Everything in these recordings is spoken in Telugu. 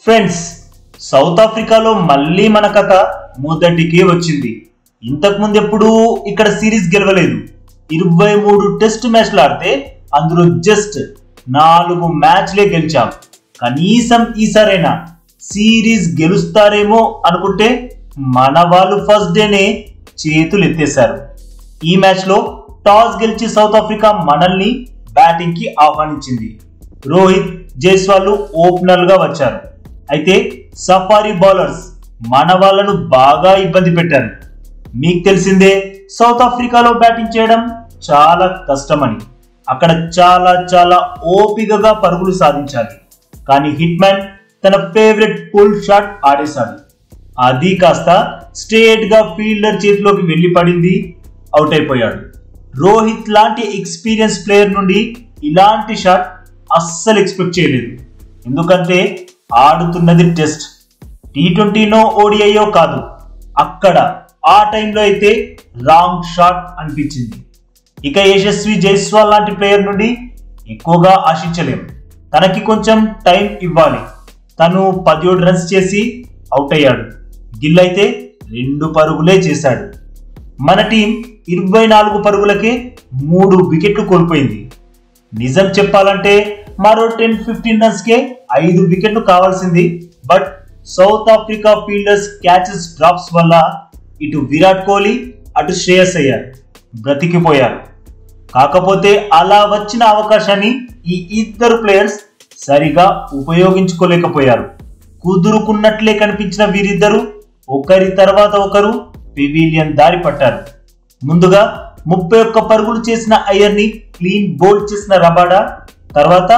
ఫ్రెండ్స్, సౌత్ ఆఫ్రికాలో మళ్ళీ మన కథ మొదటికే వచ్చింది. ఇంతకు ముందు ఎప్పుడు ఇక్కడ సిరీస్ గెలవలేదు. 23 టెస్ట్ మ్యాచ్లు ఆడితే అందులో జస్ట్ 4 మ్యాచ్లే గెలిచాం. కనీసం ఈసారైనా సిరీస్ గెలుస్తారేమో అనుకుంటే మన వాళ్ళు ఫస్ట్ డేనే చేతులు ఎత్తేశారు. ఈ మ్యాచ్ లో టాస్ గెలిచి సౌత్ ఆఫ్రికా మనల్ని బ్యాటింగ్ కి ఆహ్వానించింది. రోహిత్, జైస్వాల్ ఓపెనర్ గా వచ్చారు. అయితే సఫారీ బౌలర్స్ మన వాళ్ళను బాగా ఇబ్బంది పెట్టారు. మీకు తెలిసిందే, సౌత్ ఆఫ్రికాలో బ్యాటింగ్ చేయడం చాలా కష్టమని. అక్కడ చాలా ఓపికగా పరుగులు సాధించాలి. కానీ హిట్ మ్యాన్ తన ఫేవరెట్ పుల్ షాట్ ఆడేశాడు. అది కాస్త స్ట్రేట్ గా ఫీల్డర్ చేతిలోకి వెళ్లి పడింది, అవుట్ అయిపోయాడు. రోహిత్ లాంటి ఎక్స్పీరియన్స్ ప్లేయర్ నుండి ఇలాంటి షాట్ అస్సలు ఎక్స్పెక్ట్ చేయలేదు. ఎందుకంటే ఆడుతున్నది టెస్ట్, T20నో ఓడిఐయో కాదు. అక్కడ ఆ టైంలో అయితే రాంగ్ షాట్ అనిపించింది. ఇక యశస్వి జైస్వాల్ లాంటి ప్లేయర్ నుండి ఎక్కువగా ఆశించలేం. తనకి కొంచెం టైం ఇవ్వాలి. తను 17 రన్స్ చేసి అవుట్ అయ్యాడు. గిల్ అయితే 2 పరుగులే చేశాడు. మన టీం 24 పరుగులకే 3 వికెట్లు కోల్పోయింది. నిజం చెప్పాలంటే మరో 10-15 రన్స్ కే 5 వికెట్లు కావాల్సింది. But south Africa fielders catches drops వల్ల ఇటు విరాట్ కోహ్లీ, అటు శ్రేయస్ అయ్యార్ బ్రతికిపోయారు. కాకపోతే అలా వచ్చిన అవకాశాన్ని ఈ ఇద్దరు ప్లేయర్స్ సరిగా ఉపయోగించుకోలేకపోయారు. కుదురుకున్నట్లే కనిపించిన వీరిద్దరు ఒకరి తర్వాత ఒకరు పెవిలియన్ దారి పట్టారు. ముందుగా 31 పరుగులు చేసిన అయ్యర్ ని క్లీన్ బౌల్డ్ చేసిన రబాడా, తర్వాత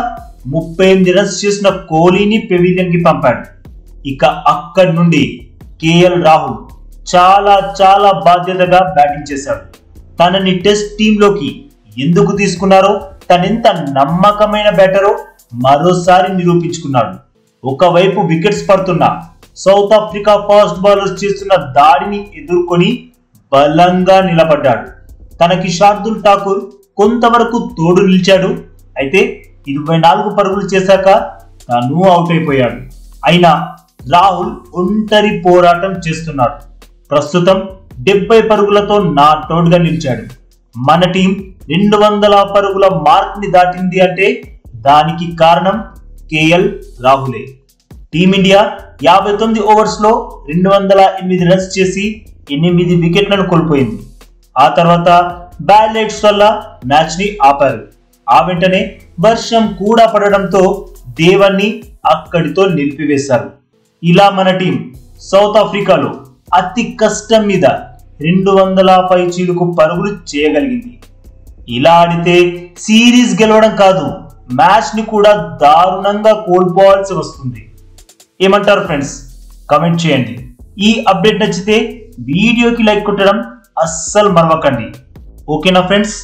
38 రన్స్ చేసిన కోహ్లీని పెవిలియన్ కి పంపాడు. ఇక అక్కడి నుండి కేఎల్ రాహుల్ చాలా బాధ్యతగా బ్యాటింగ్ చేశాడు. తనని టెస్ట్ టీంలోకి ఎందుకు తీసుకున్నారో, తనెంత నమ్మకమైన బ్యాటరో మరోసారి నిరూపించుకున్నాడు. ఒకవైపు వికెట్స్ పడుతున్నా సౌత్ ఆఫ్రికా ఫాస్ట్ బౌలర్స్ చేస్తున్న దాడిని ఎదుర్కొని బలంగా నిలబడ్డాడు. తనకి శార్దుల్ ఠాకూర్ కొంతవరకు తోడు నిలిచాడు. అయితే 24 పరుగులు చేశాక తను అవుట్ అయిపోయాడు. అయినా రాహుల్ ఒంటరి పోరాటం చేస్తున్నాడు. ప్రస్తుతం 70 పరుగులతో నాట్అవుట్ గా నిలిచాడు. మన టీం 200 పరుగుల మార్క్ ని దాటింది అంటే దానికి కారణం కేఎల్ రాహులే. టీమిండియా 59 ఓవర్స్ లో 208 రన్స్ చేసి 8 వికెట్లను కోల్పోయింది. ఆ తర్వాత బ్యాడ్ లైట్స్ వల్ల మ్యాచ్ ని ఆపారు. ఆ వెంటనే వర్షం కూడా పడడంతో దేవన్ని అక్కడితో నిలిపివేశారు. ఇలా మన టీం సౌత్ ఆఫ్రికాలో అతి కష్టం మీద 200 పైచీలకు పరుగులు చేయగలిగింది. ఇలా ఆడితే సిరీస్ గెలవడం కాదు, మ్యాచ్ ని కూడా దారుణంగా కోల్పోవాల్సి వస్తుంది. ఏమంటారు ఫ్రెండ్స్? కామెంట్ చేయండి. ఈ అప్డేట్ నచ్చితే వీడియోకి లైక్ కొట్టడం అస్సలు మరవకండి. ఓకేనా ఫ్రెండ్స్?